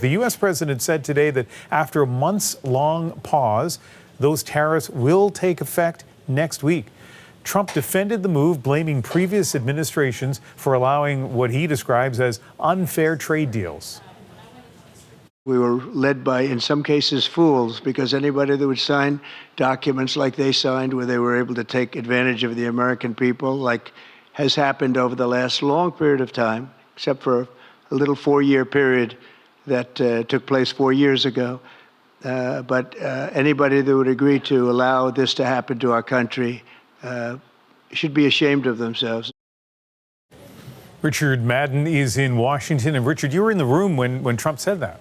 The U.S. president said today that after a months-long pause, those tariffs will take effect next week. Trump defended the move, blaming previous administrations for allowing what he describes as unfair trade deals. We were led by, in some cases, fools, because anybody that would sign documents like they signed, where they were able to take advantage of the American people, like has happened over the last long period of time, except for a little 4-year period that took place 4 years ago. But anybody that would agree to allow this to happen to our country should be ashamed of themselves. Richard Madan is in Washington. And Richard, you were in the room when Trump said that.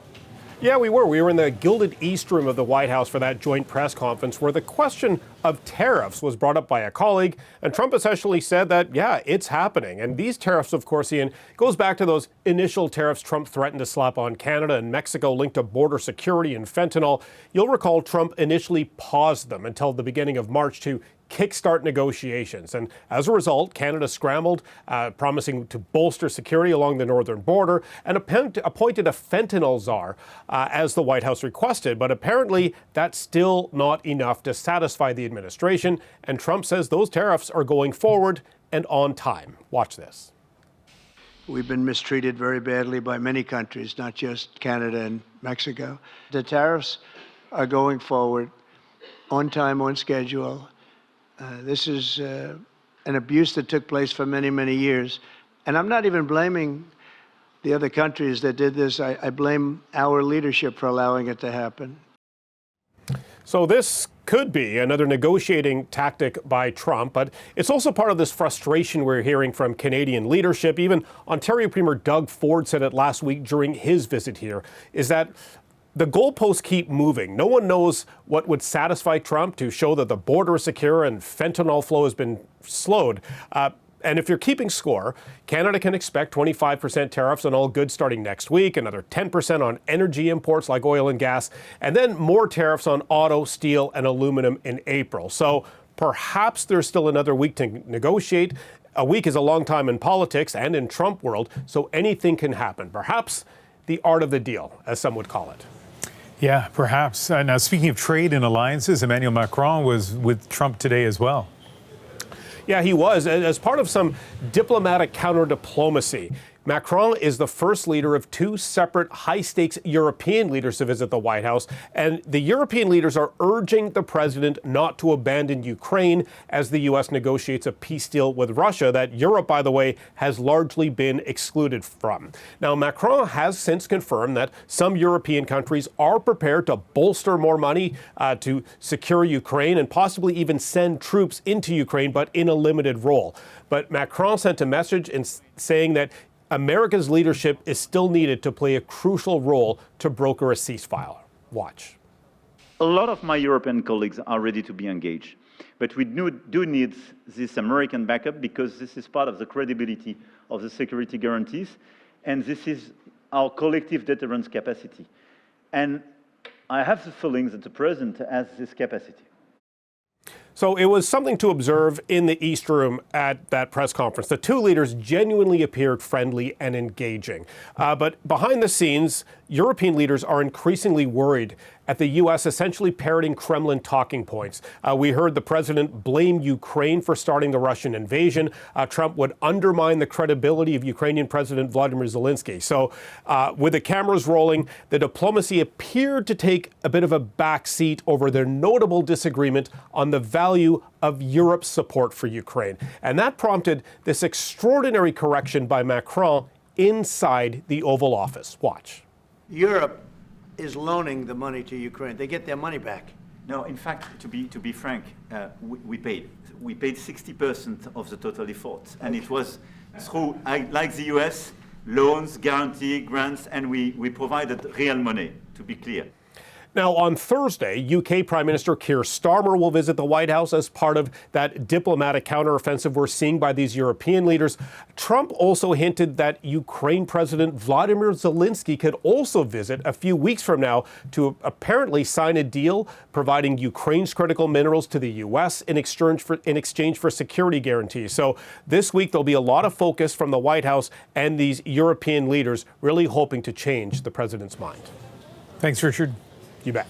Yeah, we were. We were in the Gilded East Room of the White House for that joint press conference where the question of tariffs was brought up by a colleague. And Trump essentially said that, yeah, it's happening. And these tariffs, of course, Ian, goes back to those initial tariffs Trump threatened to slap on Canada and Mexico linked to border security and fentanyl. You'll recall Trump initially paused them until the beginning of March to kickstart negotiations. And as a result, Canada scrambled, promising to bolster security along the northern border and appointed a fentanyl czar, as the White House requested. But apparently, that's still not enough to satisfy the administration. And Trump says those tariffs are going forward and on time. Watch this. We've been mistreated very badly by many countries, not just Canada and Mexico. The tariffs are going forward on time, on schedule. This is an abuse that took place for many, many years. And I'm not even blaming the other countries that did this. I blame our leadership for allowing it to happen. So this could be another negotiating tactic by Trump, but it's also part of this frustration we're hearing from Canadian leadership. Even Ontario Premier Doug Ford said it last week during his visit here, is that the goalposts keep moving. No one knows what would satisfy Trump to show that the border is secure and fentanyl flow has been slowed. And if you're keeping score, Canada can expect 25% tariffs on all goods starting next week, another 10% on energy imports like oil and gas, and then more tariffs on auto, steel, and aluminum in April. So perhaps there's still another week to negotiate. A week is a long time in politics and in Trump world, so anything can happen. Perhaps the art of the deal, as some would call it. Yeah, perhaps. Now, speaking of trade and alliances, Emmanuel Macron was with Trump today as well. Yeah, he was, as part of some diplomatic counter-diplomacy. Macron is the first leader of two separate high-stakes European leaders to visit the White House, and the European leaders are urging the president not to abandon Ukraine as the U.S. negotiates a peace deal with Russia that Europe, by the way, has largely been excluded from. Now, Macron has since confirmed that some European countries are prepared to bolster more money to secure Ukraine and possibly even send troops into Ukraine, but in a limited role. But Macron sent a message in saying that America's leadership is still needed to play a crucial role to broker a ceasefire. Watch. A lot of my European colleagues are ready to be engaged, but we do need this American backup because this is part of the credibility of the security guarantees, and this is our collective deterrence capacity. And I have the feeling that the president has this capacity. So it was something to observe in the East Room at that press conference. The two leaders genuinely appeared friendly and engaging. But behind the scenes, European leaders are increasingly worried at the U.S. essentially parroting Kremlin talking points. We heard the president blame Ukraine for starting the Russian invasion. Trump would undermine the credibility of Ukrainian President Vladimir Zelensky. So with the cameras rolling, the diplomacy appeared to take a bit of a backseat over their notable disagreement on the value of Europe's support for Ukraine. And that prompted this extraordinary correction by Macron inside the Oval Office. Watch. Europe is loaning the money to Ukraine. They get their money back. No, in fact, to be frank, we paid 60% of the total effort, and it was through, like the US, loans, guarantee, grants, and we provided real money, to be clear. Now, on Thursday, UK Prime Minister Keir Starmer will visit the White House as part of that diplomatic counteroffensive we're seeing by these European leaders. Trump also hinted that Ukraine President Vladimir Zelensky could also visit a few weeks from now to apparently sign a deal providing Ukraine's critical minerals to the U.S. in exchange for security guarantees. So this week, there'll be a lot of focus from the White House and these European leaders really hoping to change the president's mind. Thanks, Richard. You bet.